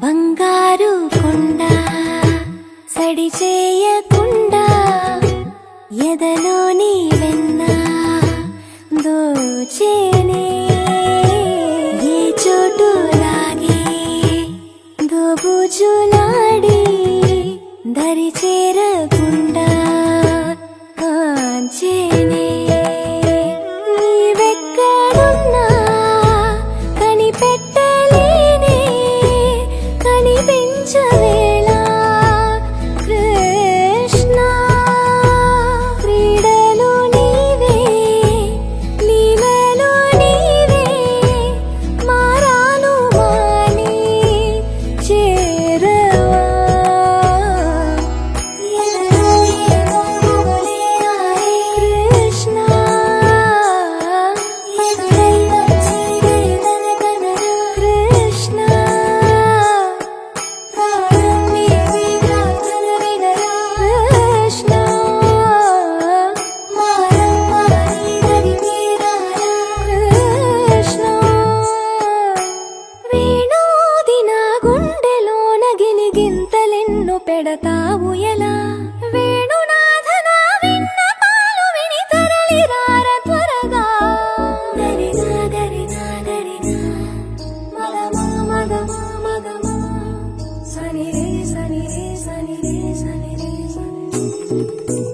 బంగారు కొండ సడి చేయకుండా ఎదలోని వెన్న దోచేనే ఏ చోటు లాగే దోబుజులాడి దరి చేరకుండా కాంచేనే నీవెక్కడున్నా కనిపెట్టలేనే కనిపించవేళ కృష్ణ క్రీడలు నీవే లీలలు నీవే మారాను మాని చేరవా కృష్ణ కృష్ణ పెడతావు ఎలా వేణునాథన విన్నపాలు విని తరలిరార త్వరగా గరిగా గరిగా గరిగా మగమా మగమా మగమా సని రే సని రే సని రే సని రే సని